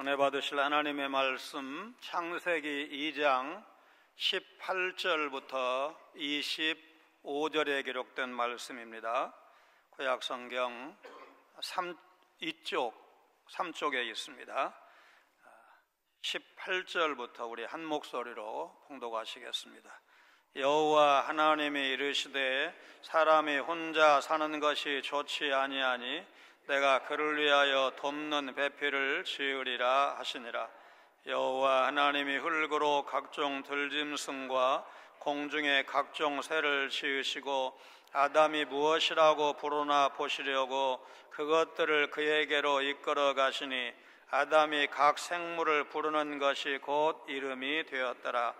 은혜 받으실 하나님의 말씀 창세기 2장 18절부터 25절에 기록된 말씀입니다. 구약성경 3쪽에 있습니다. 18절부터 우리 한 목소리로 봉독하시겠습니다. 여호와 하나님이 이르시되 사람이 혼자 사는 것이 좋지 아니하니 내가 그를 위하여 돕는 배필을 지으리라 하시니라. 여호와 하나님이 흙으로 각종 들짐승과 공중의 각종 새를 지으시고 아담이 무엇이라고 부르나 보시려고 그것들을 그에게로 이끌어 가시니 아담이 각 생물을 부르는 것이 곧 이름이 되었더라.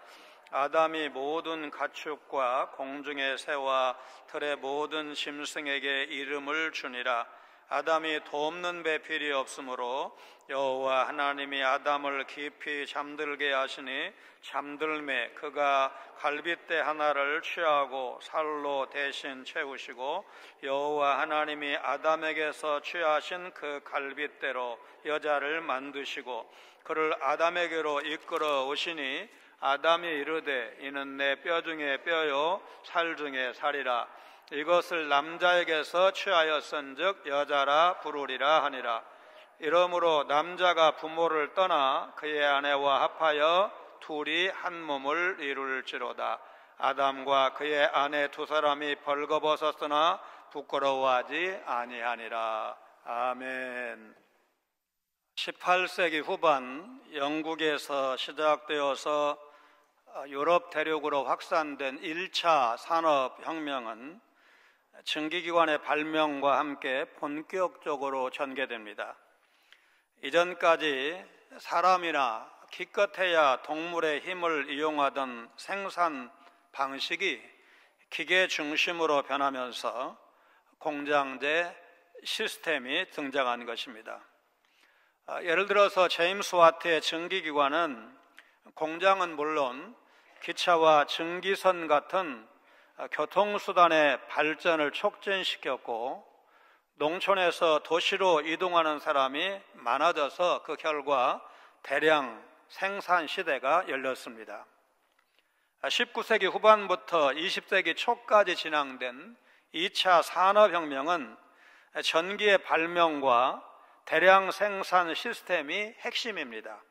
아담이 모든 가축과 공중의 새와 들의 모든 짐승에게 이름을 주니라. 아담이 돕는 배필이 없으므로 여호와 하나님이 아담을 깊이 잠들게 하시니 잠들매 그가 갈빗대 하나를 취하고 살로 대신 채우시고 여호와 하나님이 아담에게서 취하신 그 갈빗대로 여자를 만드시고 그를 아담에게로 이끌어 오시니 아담이 이르되 이는 내 뼈 중에 뼈요 살 중에 살이라. 이것을 남자에게서 취하였은즉 여자라 부르리라 하니라. 이러므로 남자가 부모를 떠나 그의 아내와 합하여 둘이 한 몸을 이룰지로다. 아담과 그의 아내 두 사람이 벌거벗었으나 부끄러워하지 아니하니라. 아멘. 18세기 후반 영국에서 시작되어서 유럽 대륙으로 확산된 1차 산업혁명은 증기기관의 발명과 함께 본격적으로 전개됩니다. 이전까지 사람이나 기껏해야 동물의 힘을 이용하던 생산 방식이 기계 중심으로 변하면서 공장제 시스템이 등장한 것입니다. 예를 들어서 제임스 와트의 증기기관은 공장은 물론 기차와 증기선 같은 교통수단의 발전을 촉진시켰고 농촌에서 도시로 이동하는 사람이 많아져서 그 결과 대량 생산 시대가 열렸습니다. 19세기 후반부터 20세기 초까지 진행된 2차 산업혁명은 전기의 발명과 대량 생산 시스템이 핵심입니다.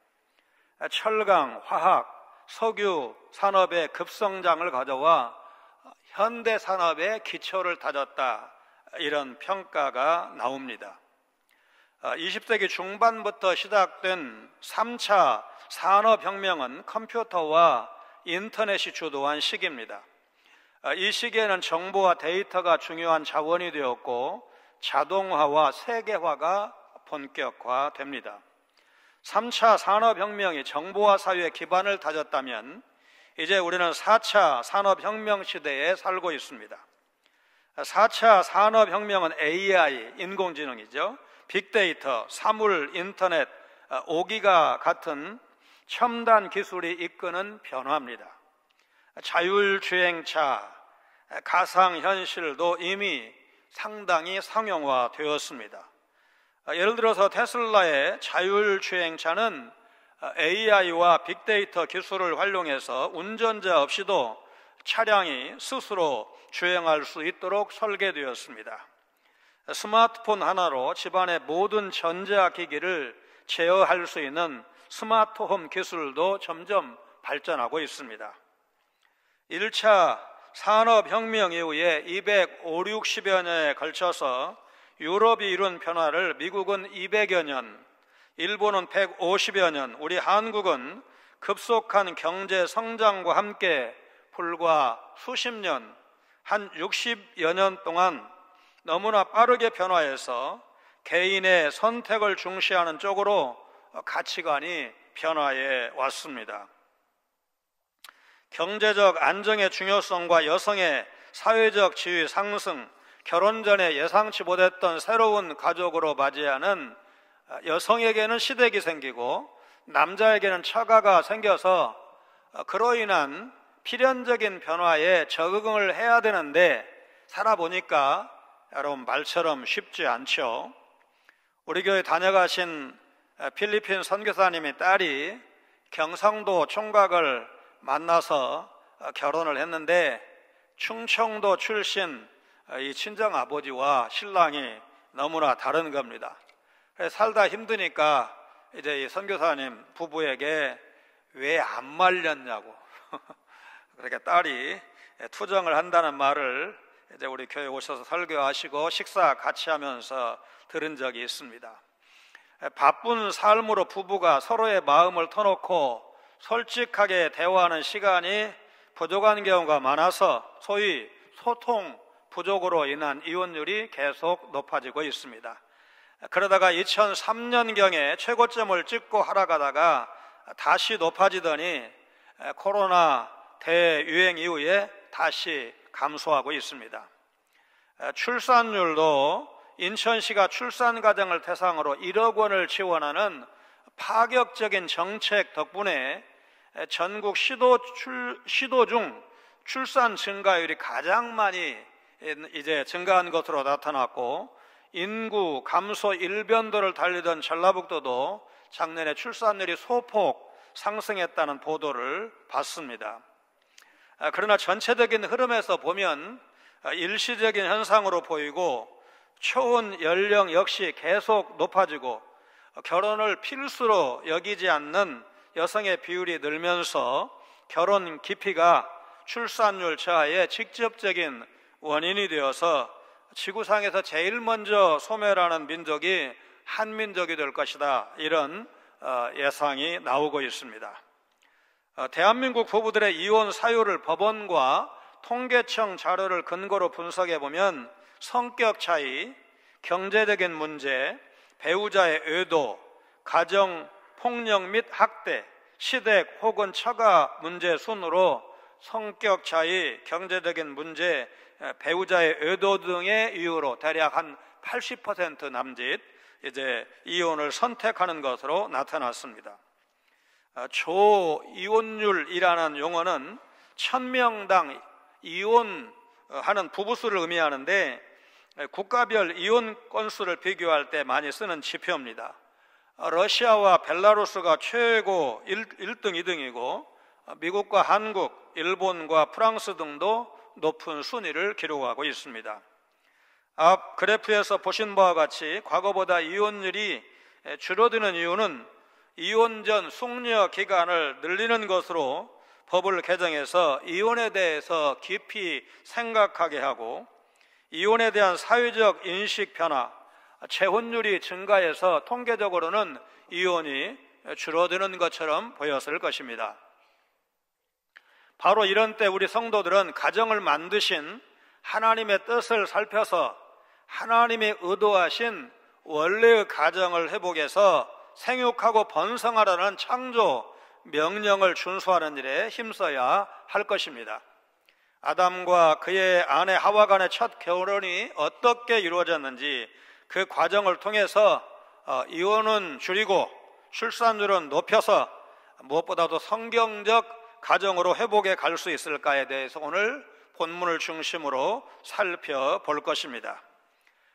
철강, 화학, 석유 산업의 급성장을 가져와 현대 산업의 기초를 다졌다, 이런 평가가 나옵니다. 20세기 중반부터 시작된 3차 산업혁명은 컴퓨터와 인터넷이 주도한 시기입니다. 이 시기에는 정보와 데이터가 중요한 자원이 되었고 자동화와 세계화가 본격화됩니다. 3차 산업혁명이 정보화 사회의 기반을 다졌다면 이제 우리는 4차 산업혁명 시대에 살고 있습니다. 4차 산업혁명은 AI, 인공지능이죠. 빅데이터, 사물, 인터넷, 5기가 같은 첨단 기술이 이끄는 변화입니다. 자율주행차, 가상현실도 이미 상당히 상용화되었습니다. 예를 들어서 테슬라의 자율주행차는 AI와 빅데이터 기술을 활용해서 운전자 없이도 차량이 스스로 주행할 수 있도록 설계되었습니다. 스마트폰 하나로 집안의 모든 전자기기를 제어할 수 있는 스마트홈 기술도 점점 발전하고 있습니다. 1차 산업혁명 이후에 250여 년에 걸쳐서 유럽이 이룬 변화를 미국은 200여 년, 일본은 150여 년, 우리 한국은 급속한 경제 성장과 함께 불과 수십 년, 한 60여 년 동안 너무나 빠르게 변화해서 개인의 선택을 중시하는 쪽으로 가치관이 변화해 왔습니다. 경제적 안정의 중요성과 여성의 사회적 지위 상승, 결혼 전에 예상치 못했던 새로운 가족으로 맞이하는 여성에게는 시댁이 생기고 남자에게는 처가가 생겨서 그로 인한 필연적인 변화에 적응을 해야 되는데 살아보니까 여러분 말처럼 쉽지 않죠. 우리 교회 다녀가신 필리핀 선교사님의 딸이 경상도 총각을 만나서 결혼을 했는데 충청도 출신 이 친정아버지와 신랑이 너무나 다른 겁니다. 그래서 살다 힘드니까 이제 이 선교사님 부부에게 왜 안 말렸냐고 그렇게 딸이 투정을 한다는 말을 이제 우리 교회 오셔서 설교하시고 식사 같이 하면서 들은 적이 있습니다. 바쁜 삶으로 부부가 서로의 마음을 터놓고 솔직하게 대화하는 시간이 부족한 경우가 많아서 소위 소통 부족으로 인한 이혼율이 계속 높아지고 있습니다. 그러다가 2003년경에 최고점을 찍고 하락하다가 다시 높아지더니 코로나 대유행 이후에 다시 감소하고 있습니다. 출산율도 인천시가 출산가정을 대상으로 1억 원을 지원하는 파격적인 정책 덕분에 전국 시도 중 출산 증가율이 가장 많이 이제 증가한 것으로 나타났고, 인구 감소 일변도를 달리던 전라북도도 작년에 출산율이 소폭 상승했다는 보도를 봤습니다. 그러나 전체적인 흐름에서 보면 일시적인 현상으로 보이고, 초혼 연령 역시 계속 높아지고 결혼을 필수로 여기지 않는 여성의 비율이 늘면서 결혼 기피가 출산율 저하의 직접적인 원인이 되어서 지구상에서 제일 먼저 소멸하는 민족이 한민족이 될 것이다, 이런 예상이 나오고 있습니다. 대한민국 부부들의 이혼 사유를 법원과 통계청 자료를 근거로 분석해 보면 성격 차이, 경제적인 문제, 배우자의 의도, 가정 폭력 및 학대, 시댁 혹은 처가 문제 순으로 성격 차이, 경제적인 문제, 배우자의 의도 등의 이유로 대략 한 80% 남짓 이제 이혼을 선택하는 것으로 나타났습니다. 조이혼율이라는 용어는 1000명당 이혼하는 부부수를 의미하는데 국가별 이혼 건수를 비교할 때 많이 쓰는 지표입니다. 러시아와 벨라루스가 최고 1등, 2등이고 미국과 한국, 일본과 프랑스 등도 높은 순위를 기록하고 있습니다. 앞 그래프에서 보신 바와 같이 과거보다 이혼율이 줄어드는 이유는 이혼 전 숙려 기간을 늘리는 것으로 법을 개정해서 이혼에 대해서 깊이 생각하게 하고, 이혼에 대한 사회적 인식 변화, 재혼율이 증가해서 통계적으로는 이혼이 줄어드는 것처럼 보였을 것입니다. 바로 이런 때 우리 성도들은 가정을 만드신 하나님의 뜻을 살펴서 하나님이 의도하신 원래의 가정을 회복해서 생육하고 번성하라는 창조 명령을 준수하는 일에 힘써야 할 것입니다. 아담과 그의 아내 하와 간의 첫 결혼이 어떻게 이루어졌는지 그 과정을 통해서 이혼은 줄이고 출산율은 높여서 무엇보다도 성경적 가정으로 회복해 갈 수 있을까에 대해서 오늘 본문을 중심으로 살펴볼 것입니다.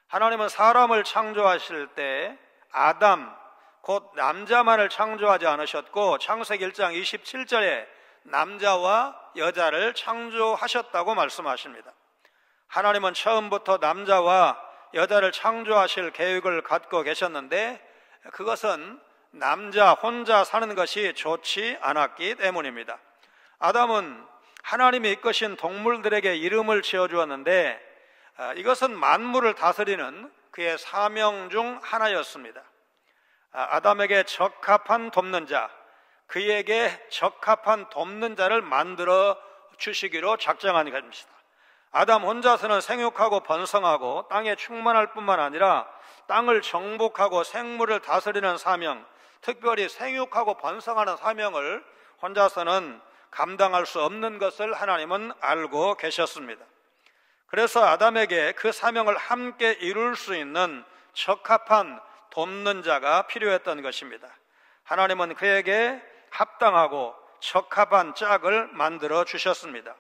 하나님은 사람을 창조하실 때 아담, 곧 남자만을 창조하지 않으셨고 창세기 1장 27절에 남자와 여자를 창조하셨다고 말씀하십니다. 하나님은 처음부터 남자와 여자를 창조하실 계획을 갖고 계셨는데 그것은 남자 혼자 사는 것이 좋지 않았기 때문입니다. 아담은 하나님이 이끄신 동물들에게 이름을 지어주었는데 이것은 만물을 다스리는 그의 사명 중 하나였습니다. 아담에게 적합한 돕는 자, 그에게 적합한 돕는 자를 만들어 주시기로 작정한 것입니다. 아담 혼자서는 생육하고 번성하고 땅에 충만할 뿐만 아니라 땅을 정복하고 생물을 다스리는 사명, 특별히 생육하고 번성하는 사명을 혼자서는 감당할 수 없는 것을 하나님은 알고 계셨습니다. 그래서 아담에게 그 사명을 함께 이룰 수 있는 적합한 돕는 자가 필요했던 것입니다. 하나님은 그에게 합당하고 적합한 짝을 만들어 주셨습니다.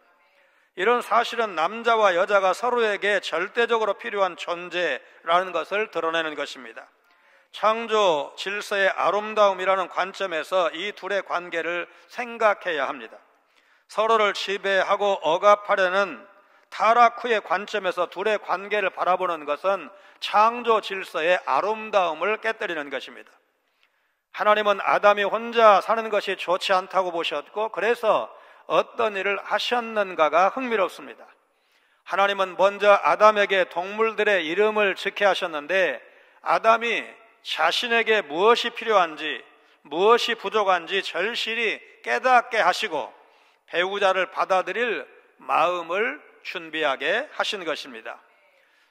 이런 사실은 남자와 여자가 서로에게 절대적으로 필요한 존재라는 것을 드러내는 것입니다. 창조 질서의 아름다움이라는 관점에서 이 둘의 관계를 생각해야 합니다. 서로를 지배하고 억압하려는 타락 후의 관점에서 둘의 관계를 바라보는 것은 창조 질서의 아름다움을 깨뜨리는 것입니다. 하나님은 아담이 혼자 사는 것이 좋지 않다고 보셨고, 그래서 어떤 일을 하셨는가가 흥미롭습니다. 하나님은 먼저 아담에게 동물들의 이름을 짓게 하셨는데, 아담이 자신에게 무엇이 필요한지, 무엇이 부족한지 절실히 깨닫게 하시고 배우자를 받아들일 마음을 준비하게 하신 것입니다.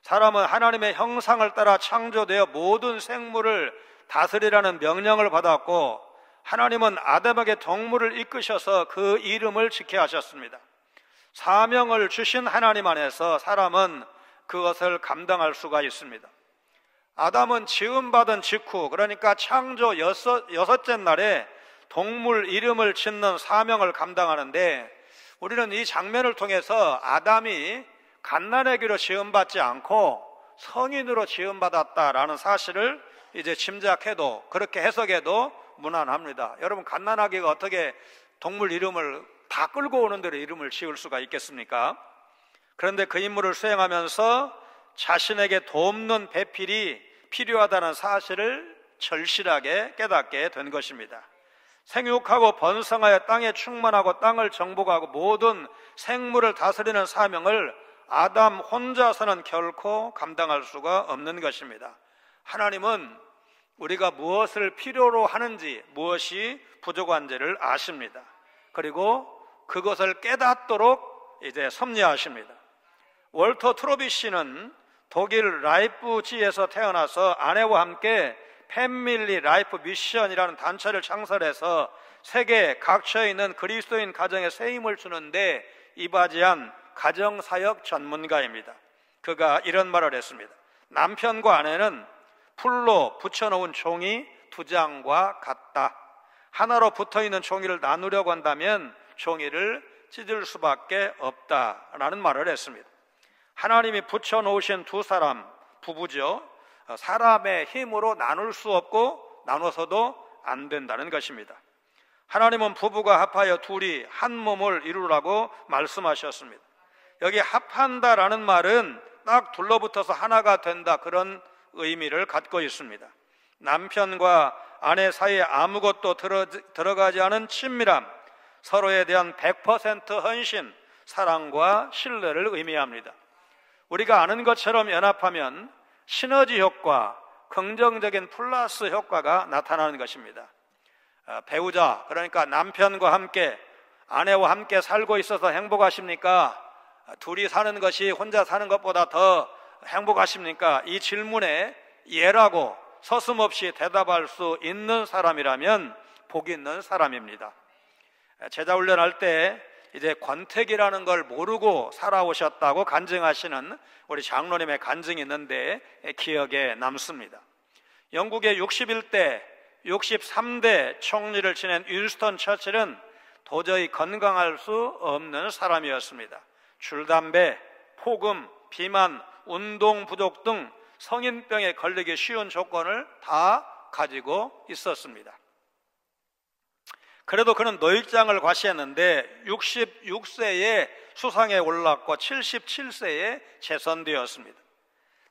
사람은 하나님의 형상을 따라 창조되어 모든 생물을 다스리라는 명령을 받았고, 하나님은 아담에게 동물을 이끄셔서 그 이름을 짓게 하셨습니다. 사명을 주신 하나님 안에서 사람은 그것을 감당할 수가 있습니다. 아담은 지음받은 직후, 그러니까 창조 여섯째 날에 동물 이름을 짓는 사명을 감당하는데, 우리는 이 장면을 통해서 아담이 갓난아기로 지음받지 않고 성인으로 지음받았다라는 사실을 이제 짐작해도, 그렇게 해석해도 무난합니다. 여러분, 갓난아기가 어떻게 동물 이름을 다 끌고 오는 대로 이름을 지을 수가 있겠습니까? 그런데 그 임무를 수행하면서 자신에게 돕는 배필이 필요하다는 사실을 절실하게 깨닫게 된 것입니다. 생육하고 번성하여 땅에 충만하고 땅을 정복하고 모든 생물을 다스리는 사명을 아담 혼자서는 결코 감당할 수가 없는 것입니다. 하나님은 우리가 무엇을 필요로 하는지, 무엇이 부족한지를 아십니다. 그리고 그것을 깨닫도록 이제 섭리하십니다. 월터 트로비씨는 독일 라이프치히에서 태어나서 아내와 함께 패밀리 라이프 미션이라는 단체를 창설해서 세계 각처에 있는 그리스도인 가정에 새 힘을 주는데 이바지한 가정사역 전문가입니다. 그가 이런 말을 했습니다. 남편과 아내는 풀로 붙여놓은 종이 두 장과 같다. 하나로 붙어있는 종이를 나누려고 한다면 종이를 찢을 수밖에 없다라는 말을 했습니다. 하나님이 붙여놓으신 두 사람, 부부죠. 사람의 힘으로 나눌 수 없고 나눠서도 안 된다는 것입니다. 하나님은 부부가 합하여 둘이 한 몸을 이루라고 말씀하셨습니다. 여기 합한다라는 말은 딱 둘러붙어서 하나가 된다, 그런 의미를 갖고 있습니다. 남편과 아내 사이에 아무것도 들어가지 않은 친밀함, 서로에 대한 100% 헌신, 사랑과 신뢰를 의미합니다. 우리가 아는 것처럼 연합하면 시너지 효과, 긍정적인 플러스 효과가 나타나는 것입니다. 배우자, 그러니까 남편과 함께, 아내와 함께 살고 있어서 행복하십니까? 둘이 사는 것이 혼자 사는 것보다 더 행복하십니까? 이 질문에 예라고 서슴없이 대답할 수 있는 사람이라면 복 있는 사람입니다. 제자 훈련할 때 이제 권태기라는 걸 모르고 살아오셨다고 간증하시는 우리 장로님의 간증이 있는데 기억에 남습니다. 영국의 61대, 63대 총리를 지낸 윈스턴 처칠은 도저히 건강할 수 없는 사람이었습니다. 줄담배, 폭음, 비만, 운동 부족 등 성인병에 걸리기 쉬운 조건을 다 가지고 있었습니다. 그래도 그는 노익장을 과시했는데 66세에 수상에 올랐고 77세에 재선되었습니다.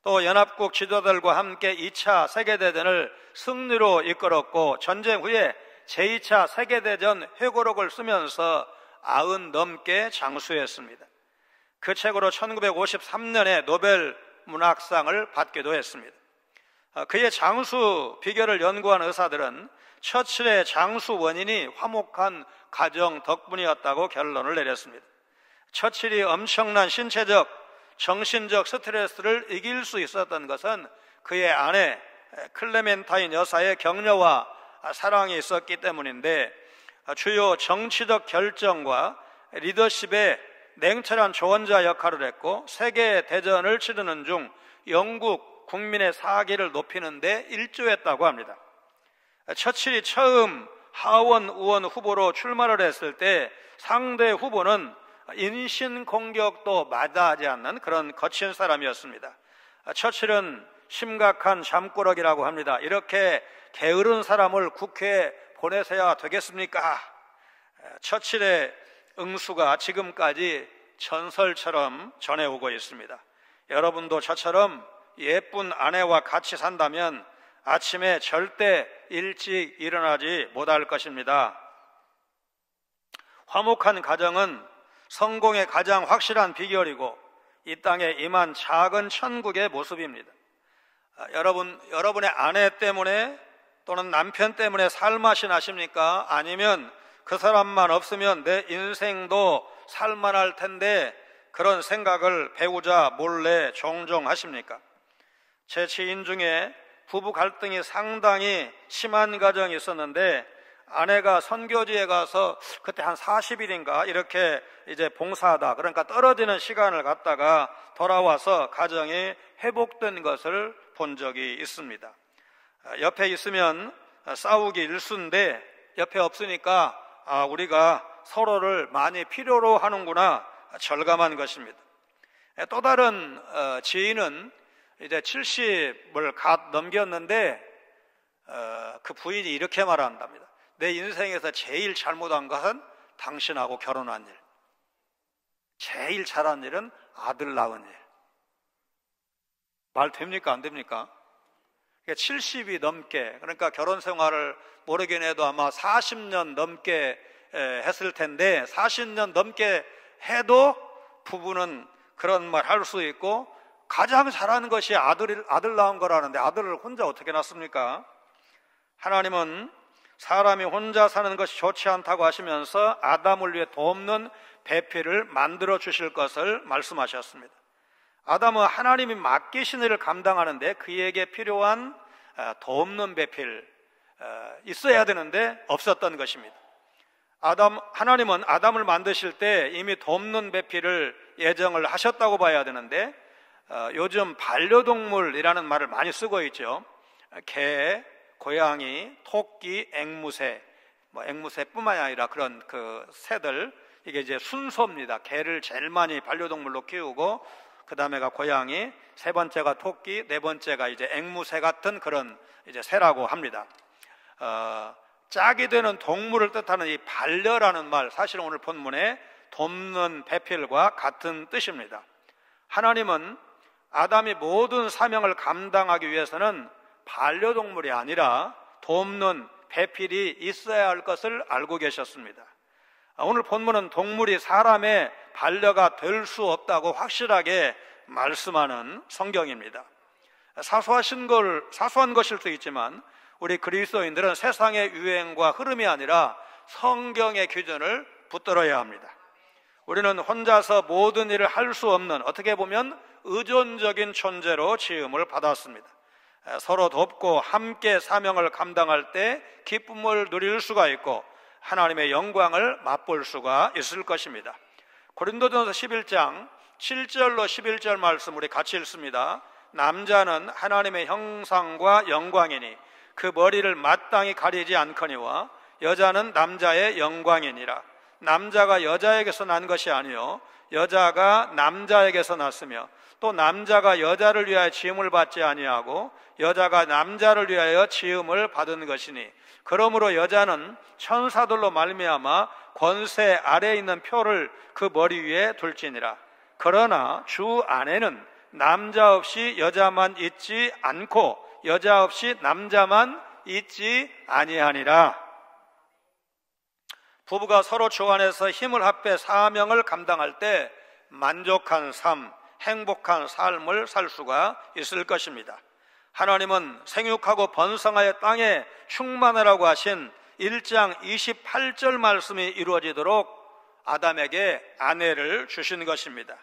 또 연합국 지도자들과 함께 2차 세계대전을 승리로 이끌었고 전쟁 후에 제2차 세계대전 회고록을 쓰면서 90 넘게 장수했습니다. 그 책으로 1953년에 노벨 문학상을 받기도 했습니다. 그의 장수 비결을 연구한 의사들은 처칠의 장수 원인이 화목한 가정 덕분이었다고 결론을 내렸습니다. 처칠이 엄청난 신체적, 정신적 스트레스를 이길 수 있었던 것은 그의 아내 클레멘타인 여사의 격려와 사랑이 있었기 때문인데, 주요 정치적 결정과 리더십에 냉철한 조언자 역할을 했고, 세계 대전을 치르는 중 영국 국민의 사기를 높이는 데 일조했다고 합니다. 처칠이 처음 하원 의원 후보로 출마를 했을 때 상대 후보는 인신공격도 마다하지 않는 그런 거친 사람이었습니다. 처칠은 심각한 잠꾸러기라고 합니다. 이렇게 게으른 사람을 국회에 보내서야 되겠습니까? 처칠의 응수가 지금까지 전설처럼 전해오고 있습니다. 여러분도 저처럼 예쁜 아내와 같이 산다면 아침에 절대 일찍 일어나지 못할 것입니다. 화목한 가정은 성공의 가장 확실한 비결이고 이 땅에 임한 작은 천국의 모습입니다. 여러분의 아내 때문에 또는 남편 때문에 살맛이 나십니까? 아니면 그 사람만 없으면 내 인생도 살만할 텐데 그런 생각을 배우자 몰래 종종 하십니까? 제 지인 중에 부부 갈등이 상당히 심한 가정이 있었는데 아내가 선교지에 가서 그때 한 40일인가 이렇게 이제 봉사하다, 그러니까 떨어지는 시간을 갖다가 돌아와서 가정이 회복된 것을 본 적이 있습니다. 옆에 있으면 싸우기 일쑤인데 옆에 없으니까 우리가 서로를 많이 필요로 하는구나 절감한 것입니다. 또 다른 지인은 이제 70을 갓 넘겼는데 그 부인이 이렇게 말한답니다. 내 인생에서 제일 잘못한 것은 당신하고 결혼한 일, 제일 잘한 일은 아들 낳은 일. 말 됩니까? 안 됩니까? 70이 넘게, 그러니까 결혼 생활을 모르긴 해도 아마 40년 넘게 했을 텐데 40년 넘게 해도 부부는 그런 말 할 수 있고 가장 잘하는 것이 아들 낳은 거라는데 아들을 혼자 어떻게 낳습니까? 하나님은 사람이 혼자 사는 것이 좋지 않다고 하시면서 아담을 위해 돕는 배필을 만들어 주실 것을 말씀하셨습니다. 아담은 하나님이 맡기신 일을 감당하는데 그에게 필요한 돕는 배필 있어야 되는데 없었던 것입니다. 하나님은 아담을 만드실 때 이미 돕는 배필을 예정을 하셨다고 봐야 되는데 요즘 반려동물이라는 말을 많이 쓰고 있죠. 개, 고양이, 토끼, 앵무새, 앵무새뿐만이 아니라 그런 그 새들, 이게 이제 순서입니다. 개를 제일 많이 반려동물로 키우고 그 다음에가 고양이, 세 번째가 토끼, 네 번째가 이제 앵무새 같은 그런 이제 새라고 합니다. 짝이 되는 동물을 뜻하는 이 반려라는 말, 사실은 오늘 본문에 돕는 배필과 같은 뜻입니다. 하나님은 아담이 모든 사명을 감당하기 위해서는 반려동물이 아니라 돕는 배필이 있어야 할 것을 알고 계셨습니다. 오늘 본문은 동물이 사람의 반려가 될 수 없다고 확실하게 말씀하는 성경입니다. 사소한 것일 수 있지만 우리 그리스도인들은 세상의 유행과 흐름이 아니라 성경의 기준을 붙들어야 합니다. 우리는 혼자서 모든 일을 할 수 없는, 어떻게 보면 의존적인 존재로 지음을 받았습니다. 서로 돕고 함께 사명을 감당할 때 기쁨을 누릴 수가 있고 하나님의 영광을 맛볼 수가 있을 것입니다. 고린도전서 11장 7절로 11절 말씀 우리 같이 읽습니다. 남자는 하나님의 형상과 영광이니 그 머리를 마땅히 가리지 않거니와 여자는 남자의 영광이니라. 남자가 여자에게서 난 것이 아니요 여자가 남자에게서 났으며 또 남자가 여자를 위하여 지음을 받지 아니하고 여자가 남자를 위하여 지음을 받은 것이니 그러므로 여자는 천사들로 말미암아 권세 아래에 있는 표를 그 머리 위에 둘지니라. 그러나 주 안에는 남자 없이 여자만 있지 않고 여자 없이 남자만 있지 아니하니라. 부부가 서로 주 안에서 힘을 합해 사명을 감당할 때 만족한 삶, 행복한 삶을 살 수가 있을 것입니다. 하나님은 생육하고 번성하여 땅에 충만하라고 하신 1장 28절 말씀이 이루어지도록 아담에게 아내를 주신 것입니다.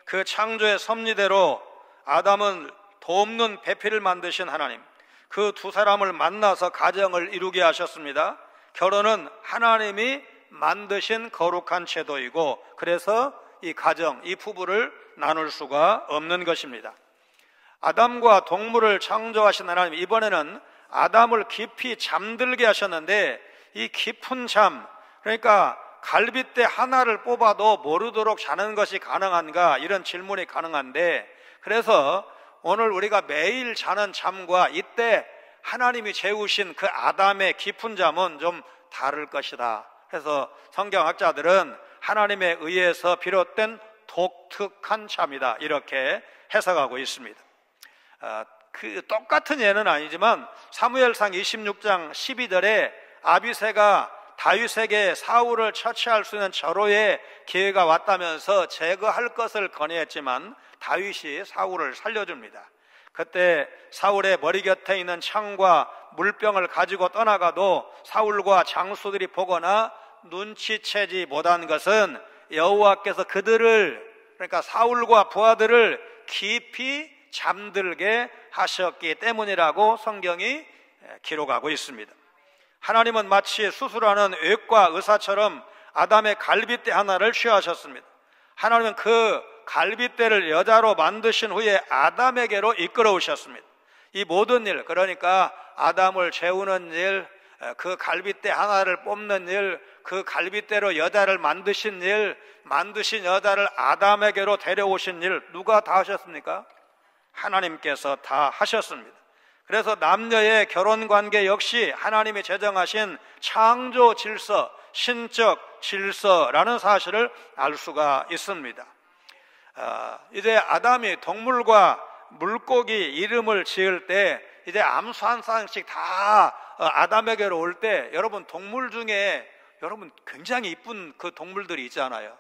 그 창조의 섭리대로 아담은 돕는 배필을 만드신 하나님, 그 두 사람을 만나서 가정을 이루게 하셨습니다. 결혼은 하나님이 만드신 거룩한 제도이고 그래서 이 가정, 이 부부를 나눌 수가 없는 것입니다. 아담과 동물을 창조하신 하나님, 이번에는 아담을 깊이 잠들게 하셨는데 이 깊은 잠, 그러니까 갈빗대 하나를 뽑아도 모르도록 자는 것이 가능한가, 이런 질문이 가능한데, 그래서 오늘 우리가 매일 자는 잠과 이때 하나님이 재우신 그 아담의 깊은 잠은 좀 다를 것이다. 그래서 성경학자들은 하나님에 의해서 비롯된 독특한 잠이다, 이렇게 해석하고 있습니다. 그 똑같은 예는 아니지만 사무엘상 26장 12절에 아비새가 다윗에게 사울을 처치할 수 있는 절호의 기회가 왔다면서 제거할 것을 건의했지만 다윗이 사울을 살려줍니다. 그때 사울의 머리 곁에 있는 창과 물병을 가지고 떠나가도 사울과 장수들이 보거나 눈치채지 못한 것은 여호와께서 그들을, 그러니까 사울과 부하들을 깊이 잠들게 하셨기 때문이라고 성경이 기록하고 있습니다. 하나님은 마치 수술하는 외과 의사처럼 아담의 갈빗대 하나를 취하셨습니다. 하나님은 그 갈빗대를 여자로 만드신 후에 아담에게로 이끌어 오셨습니다. 이 모든 일, 그러니까 아담을 재우는 일, 그 갈빗대 하나를 뽑는 일, 그 갈빗대로 여자를 만드신 일, 만드신 여자를 아담에게로 데려오신 일, 누가 다 하셨습니까? 하나님께서 다 하셨습니다. 그래서 남녀의 결혼관계 역시 하나님이 제정하신 창조 질서, 신적 질서라는 사실을 알 수가 있습니다. 이제 아담이 동물과 물고기 이름을 지을 때 이제 암수 한 쌍씩 다 아담에게로 올 때, 여러분 동물 중에 여러분 굉장히 이쁜 그 동물들이 있잖아요.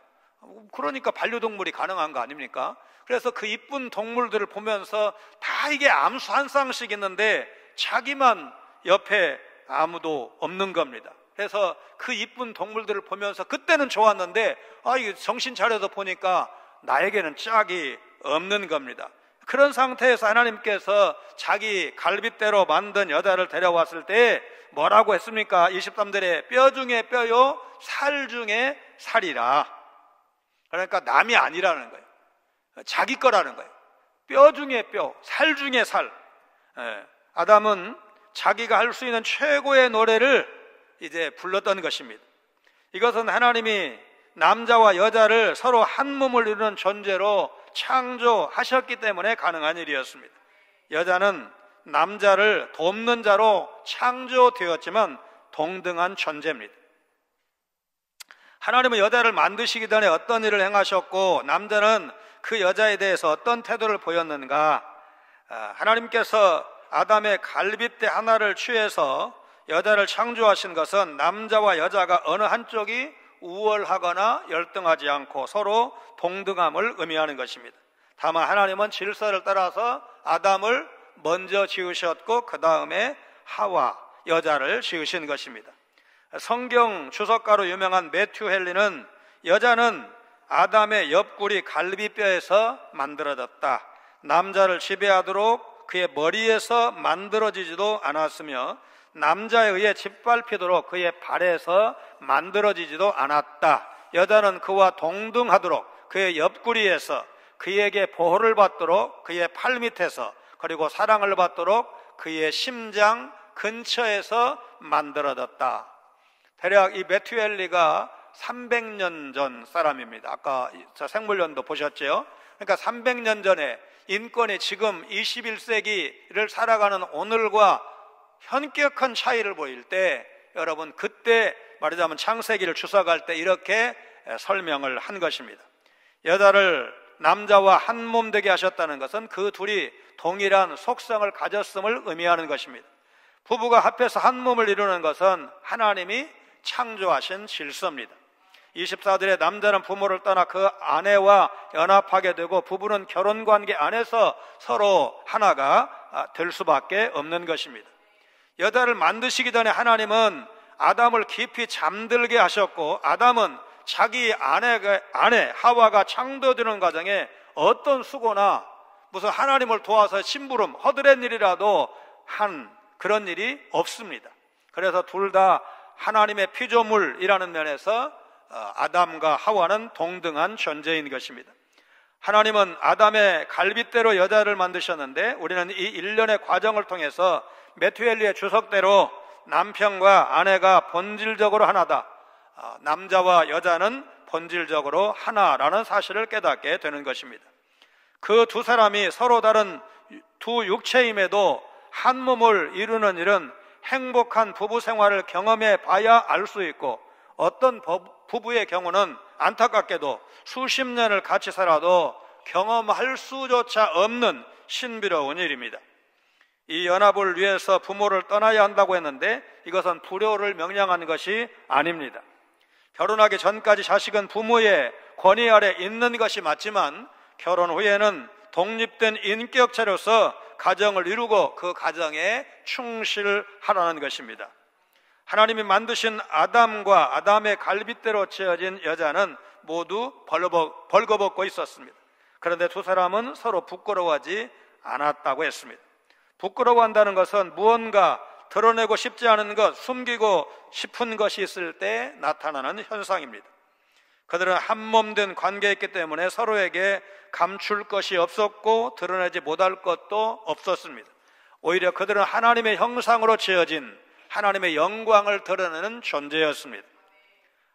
그러니까 반려동물이 가능한 거 아닙니까? 그래서 그 이쁜 동물들을 보면서 다 이게 암수 한 쌍씩 있는데 자기만 옆에 아무도 없는 겁니다. 그래서 그 이쁜 동물들을 보면서 그때는 좋았는데 이게 정신 차려서 보니까 나에게는 짝이 없는 겁니다. 그런 상태에서 하나님께서 자기 갈빗대로 만든 여자를 데려왔을 때 뭐라고 했습니까? 23절에 뼈 중에 뼈요 살 중에 살이라. 그러니까 남이 아니라는 거예요. 자기 거라는 거예요. 뼈 중에 뼈, 살 중에 살. 아담은 자기가 할 수 있는 최고의 노래를 이제 불렀던 것입니다. 이것은 하나님이 남자와 여자를 서로 한 몸을 이루는 존재로 창조하셨기 때문에 가능한 일이었습니다. 여자는 남자를 돕는 자로 창조되었지만 동등한 존재입니다. 하나님은 여자를 만드시기 전에 어떤 일을 행하셨고 남자는 그 여자에 대해서 어떤 태도를 보였는가? 하나님께서 아담의 갈빗대 하나를 취해서 여자를 창조하신 것은 남자와 여자가 어느 한쪽이 우월하거나 열등하지 않고 서로 동등함을 의미하는 것입니다. 다만 하나님은 질서를 따라서 아담을 먼저 지으셨고 그 다음에 하와, 여자를 지으신 것입니다. 성경 주석가로 유명한 매튜 헨리는 여자는 아담의 옆구리 갈비뼈에서 만들어졌다. 남자를 지배하도록 그의 머리에서 만들어지지도 않았으며 남자에 의해 짓밟히도록 그의 발에서 만들어지지도 않았다. 여자는 그와 동등하도록 그의 옆구리에서, 그에게 보호를 받도록 그의 팔 밑에서, 그리고 사랑을 받도록 그의 심장 근처에서 만들어졌다. 대략 이 매튜 헨리가 300년 전 사람입니다. 아까 생물연도 보셨죠? 그러니까 300년 전에 인권이 지금 21세기를 살아가는 오늘과 현격한 차이를 보일 때, 여러분 그때 말하자면 창세기를 추석할 때 이렇게 설명을 한 것입니다. 여자를 남자와 한 몸 되게 하셨다는 것은 그 둘이 동일한 속성을 가졌음을 의미하는 것입니다. 부부가 합해서 한 몸을 이루는 것은 하나님이 창조하신 질서입니다. 24절에 남자는 부모를 떠나 그 아내와 연합하게 되고 부부는 결혼관계 안에서 서로 하나가 될 수밖에 없는 것입니다. 여자를 만드시기 전에 하나님은 아담을 깊이 잠들게 하셨고 아담은 자기 아내 하와가 창조되는 과정에 어떤 수고나 무슨 하나님을 도와서 심부름, 허드렛 일이라도 한 그런 일이 없습니다. 그래서 둘 다 하나님의 피조물이라는 면에서 아담과 하와는 동등한 존재인 것입니다. 하나님은 아담의 갈빗대로 여자를 만드셨는데 우리는 이 일련의 과정을 통해서 매튜 헨리의 주석대로 남편과 아내가 본질적으로 하나다. 남자와 여자는 본질적으로 하나라는 사실을 깨닫게 되는 것입니다. 그 두 사람이 서로 다른 두 육체임에도 한 몸을 이루는 일은 행복한 부부 생활을 경험해 봐야 알 수 있고, 어떤 부부의 경우는 안타깝게도 수십 년을 같이 살아도 경험할 수조차 없는 신비로운 일입니다. 이 연합을 위해서 부모를 떠나야 한다고 했는데 이것은 불효를 명령한 것이 아닙니다. 결혼하기 전까지 자식은 부모의 권위 아래 있는 것이 맞지만 결혼 후에는 독립된 인격체로서 가정을 이루고 그 가정에 충실하라는 것입니다. 하나님이 만드신 아담과 아담의 갈빗대로 지어진 여자는 모두 벌거벗고 있었습니다. 그런데 두 사람은 서로 부끄러워하지 않았다고 했습니다. 부끄러워한다는 것은 무언가 드러내고 싶지 않은 것, 숨기고 싶은 것이 있을 때 나타나는 현상입니다. 그들은 한몸된 관계였기 때문에 서로에게 감출 것이 없었고 드러내지 못할 것도 없었습니다. 오히려 그들은 하나님의 형상으로 지어진 하나님의 영광을 드러내는 존재였습니다.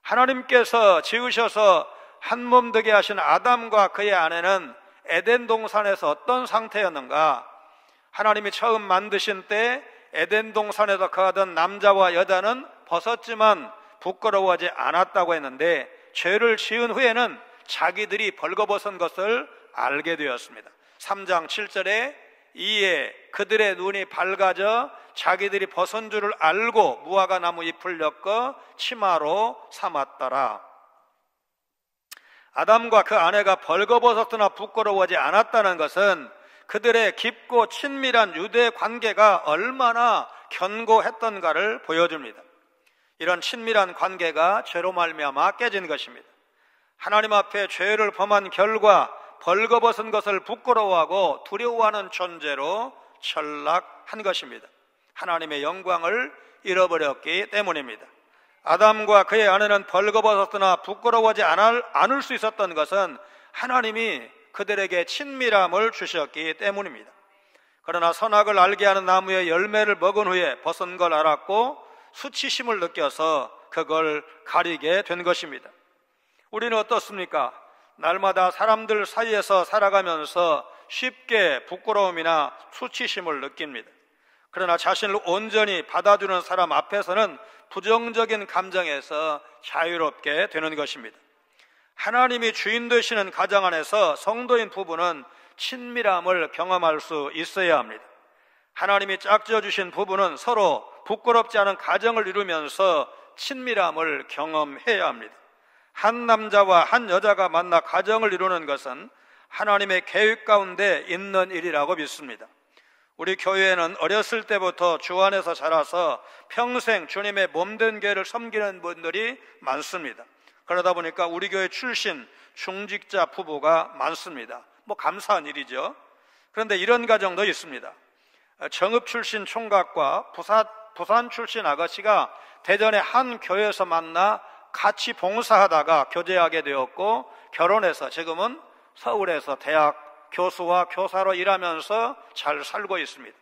하나님께서 지으셔서 한몸 되게 하신 아담과 그의 아내는 에덴 동산에서 어떤 상태였는가? 하나님이 처음 만드신 때 에덴 동산에서 거하던 남자와 여자는 벗었지만 부끄러워하지 않았다고 했는데 죄를 지은 후에는 자기들이 벌거벗은 것을 알게 되었습니다. 3장 7절에 이에 그들의 눈이 밝아져 자기들이 벗은 줄을 알고 무화과 나무 잎을 엮어 치마로 삼았더라. 아담과 그 아내가 벌거벗었으나 부끄러워하지 않았다는 것은 그들의 깊고 친밀한 유대 관계가 얼마나 견고했던가를 보여줍니다. 이런 친밀한 관계가 죄로 말미암아 깨진 것입니다. 하나님 앞에 죄를 범한 결과 벌거벗은 것을 부끄러워하고 두려워하는 존재로 전락한 것입니다. 하나님의 영광을 잃어버렸기 때문입니다. 아담과 그의 아내는 벌거벗었으나 부끄러워하지 않을 수 있었던 것은 하나님이 그들에게 친밀함을 주셨기 때문입니다. 그러나 선악을 알게 하는 나무의 열매를 먹은 후에 벗은 걸 알았고 수치심을 느껴서 그걸 가리게 된 것입니다. 우리는 어떻습니까? 날마다 사람들 사이에서 살아가면서 쉽게 부끄러움이나 수치심을 느낍니다. 그러나 자신을 온전히 받아주는 사람 앞에서는 부정적인 감정에서 자유롭게 되는 것입니다. 하나님이 주인 되시는 가정 안에서 성도인 부부는 친밀함을 경험할 수 있어야 합니다. 하나님이 짝지어 주신 부부는 서로 부끄럽지 않은 가정을 이루면서 친밀함을 경험해야 합니다. 한 남자와 한 여자가 만나 가정을 이루는 것은 하나님의 계획 가운데 있는 일이라고 믿습니다. 우리 교회에는 어렸을 때부터 주 안에서 자라서 평생 주님의 몸된 교회를 섬기는 분들이 많습니다. 그러다 보니까 우리 교회 출신 중직자 부부가 많습니다. 감사한 일이죠. 그런데 이런 가정도 있습니다. 정읍 출신 총각과 부산 출신 아가씨가 대전의 한 교회에서 만나 같이 봉사하다가 교제하게 되었고 결혼해서 지금은 서울에서 대학 교수와 교사로 일하면서 잘 살고 있습니다.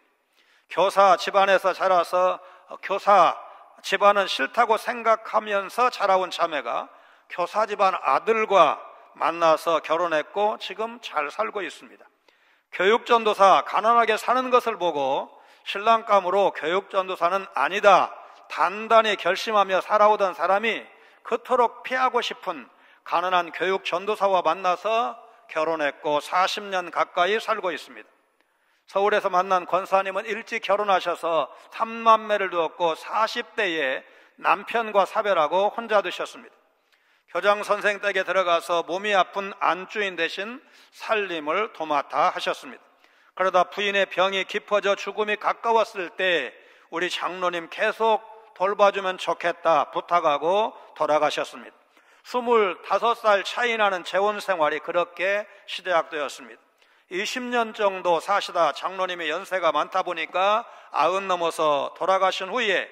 교사 집안에서 자라서 교사 집안은 싫다고 생각하면서 자라온 자매가 교사 집안 아들과 만나서 결혼했고 지금 잘 살고 있습니다. 교육전도사 가난하게 사는 것을 보고 신랑감으로 교육전도사는 아니다 단단히 결심하며 살아오던 사람이 그토록 피하고 싶은 가난한 교육전도사와 만나서 결혼했고 40년 가까이 살고 있습니다. 서울에서 만난 권사님은 일찍 결혼하셔서 3남매를 두었고 40대에 남편과 사별하고 혼자 두셨습니다. 교장 선생 댁에 들어가서 몸이 아픈 안주인 대신 살림을 도맡아 하셨습니다. 그러다 부인의 병이 깊어져 죽음이 가까웠을 때 우리 장로님 계속 돌봐주면 좋겠다 부탁하고 돌아가셨습니다. 25살 차이 나는 재혼 생활이 그렇게 시작되었습니다. 20년 정도 사시다 장로님의 연세가 많다 보니까 90 넘어서 돌아가신 후에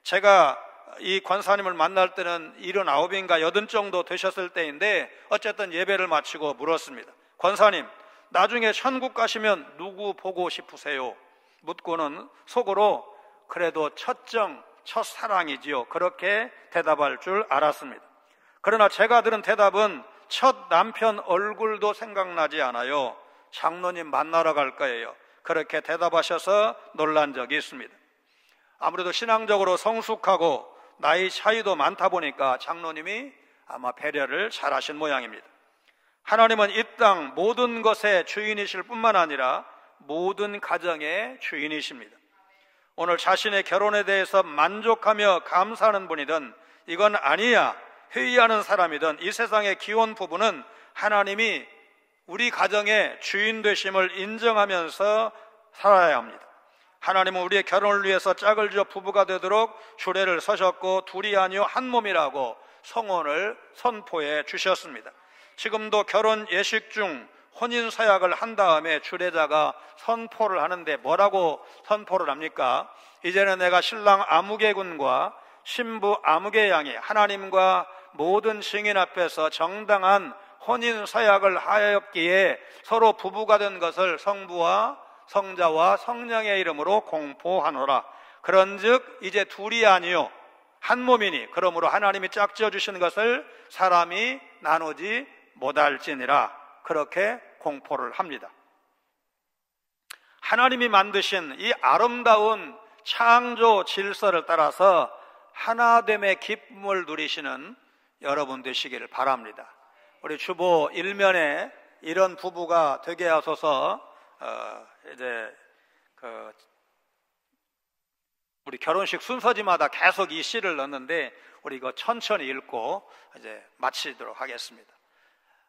제가 이 권사님을 만날 때는 79인가 80 정도 되셨을 때인데 어쨌든 예배를 마치고 물었습니다. 권사님, 나중에 천국 가시면 누구 보고 싶으세요? 묻고는 속으로 그래도 첫사랑이지요. 그렇게 대답할 줄 알았습니다. 그러나 제가 들은 대답은 첫 남편 얼굴도 생각나지 않아요. 장로님 만나러 갈 거예요. 그렇게 대답하셔서 놀란 적이 있습니다. 아무래도 신앙적으로 성숙하고 나이 차이도 많다 보니까 장로님이 아마 배려를 잘하신 모양입니다. 하나님은 이 땅 모든 것의 주인이실 뿐만 아니라 모든 가정의 주인이십니다. 오늘 자신의 결혼에 대해서 만족하며 감사하는 분이든 이건 아니야 회의하는 사람이든 이 세상의 기혼 부부는 하나님이 우리 가정의 주인 되심을 인정하면서 살아야 합니다. 하나님은 우리의 결혼을 위해서 짝을 지어 부부가 되도록 주례를 서셨고 둘이 아니요 한 몸이라고 성혼을 선포해 주셨습니다. 지금도 결혼 예식 중 혼인 서약을 한 다음에 주례자가 선포를 하는데 뭐라고 선포를 합니까? 이제는 내가 신랑 아무개 군과 신부 아무개 양이 하나님과 모든 증인 앞에서 정당한 혼인 서약을 하였기에 서로 부부가 된 것을 성부와 성자와 성령의 이름으로 공포하노라. 그런즉 이제 둘이 아니요 한 몸이니 그러므로 하나님이 짝지어 주신 것을 사람이 나누지 못할지니라. 그렇게 공포를 합니다. 하나님이 만드신 이 아름다운 창조 질서를 따라서 하나됨의 기쁨을 누리시는 여러분 되시기를 바랍니다. 우리 주보 일면에 이런 부부가 되게 하소서 우리 결혼식 순서지마다 계속 이 시를 넣는데 우리 이거 천천히 읽고 이제 마치도록 하겠습니다.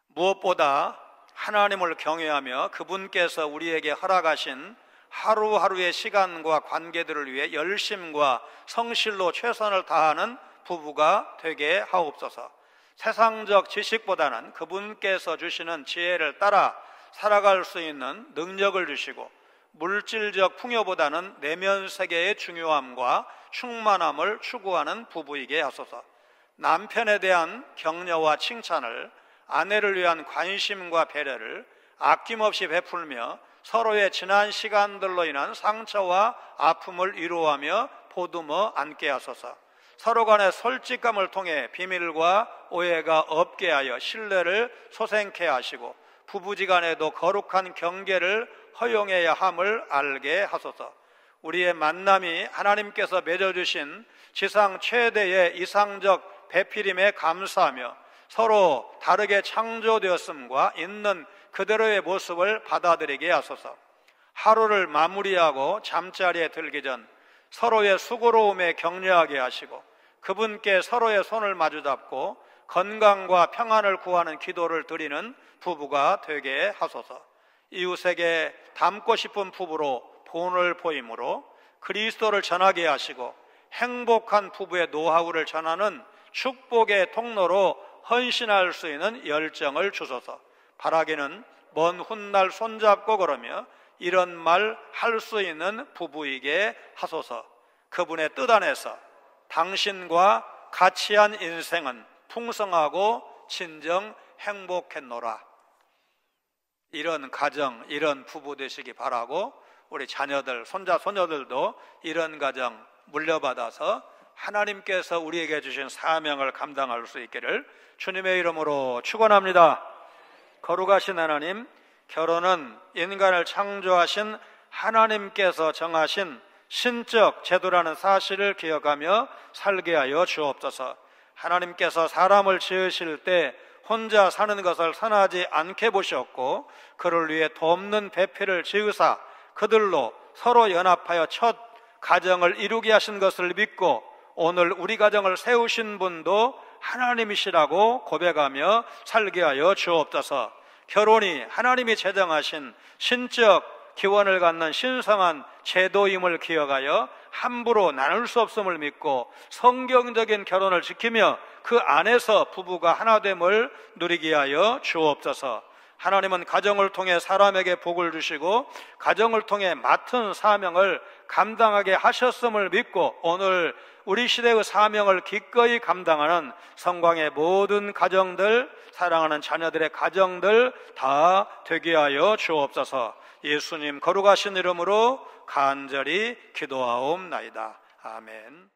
무엇보다 하나님을 경외하며 그분께서 우리에게 허락하신 하루하루의 시간과 관계들을 위해 열심과 성실로 최선을 다하는 부부가 되게 하옵소서. 세상적 지식보다는 그분께서 주시는 지혜를 따라 살아갈 수 있는 능력을 주시고 물질적 풍요보다는 내면 세계의 중요함과 충만함을 추구하는 부부이게 하소서. 남편에 대한 격려와 칭찬을, 아내를 위한 관심과 배려를 아낌없이 베풀며 서로의 지난 시간들로 인한 상처와 아픔을 위로하며 보듬어 안게 하소서. 서로 간의 솔직감을 통해 비밀과 오해가 없게 하여 신뢰를 소생케 하시고 부부지간에도 거룩한 경계를 허용해야 함을 알게 하소서. 우리의 만남이 하나님께서 맺어주신 지상 최대의 이상적 배필임에 감사하며 서로 다르게 창조되었음과 있는 그대로의 모습을 받아들이게 하소서. 하루를 마무리하고 잠자리에 들기 전 서로의 수고로움에 격려하게 하시고 그분께 서로의 손을 마주잡고 건강과 평안을 구하는 기도를 드리는 부부가 되게 하소서. 이웃에게 닮고 싶은 부부로 본을 보임으로 그리스도를 전하게 하시고 행복한 부부의 노하우를 전하는 축복의 통로로 헌신할 수 있는 열정을 주소서. 바라기는 먼 훗날 손잡고 걸으며 이런 말 할 수 있는 부부이게 하소서. 그분의 뜻 안에서 당신과 같이 한 인생은 풍성하고 진정 행복했노라. 이런 가정, 이런 부부 되시기 바라고 우리 자녀들, 손자, 소녀들도 이런 가정 물려받아서 하나님께서 우리에게 주신 사명을 감당할 수 있기를 주님의 이름으로 축원합니다. 거룩하신 하나님, 결혼은 인간을 창조하신 하나님께서 정하신 신적 제도라는 사실을 기억하며 살게 하여 주옵소서. 하나님께서 사람을 지으실 때 혼자 사는 것을 선하지 않게 보셨고 그를 위해 돕는 배필을 지으사 그들로 서로 연합하여 첫 가정을 이루게 하신 것을 믿고 오늘 우리 가정을 세우신 분도 하나님이시라고 고백하며 살게 하여 주옵소서. 결혼이 하나님이 제정하신 신적 기원을 갖는 신성한 제도임을 기억하여 함부로 나눌 수 없음을 믿고 성경적인 결혼을 지키며 그 안에서 부부가 하나됨을 누리게 하여 주옵소서. 하나님은 가정을 통해 사람에게 복을 주시고 가정을 통해 맡은 사명을 감당하게 하셨음을 믿고 오늘 우리 시대의 사명을 기꺼이 감당하는 성광의 모든 가정들, 사랑하는 자녀들의 가정들 다 되게 하여 주옵소서. 예수님 거룩하신 이름으로 간절히 기도하옵나이다. 아멘.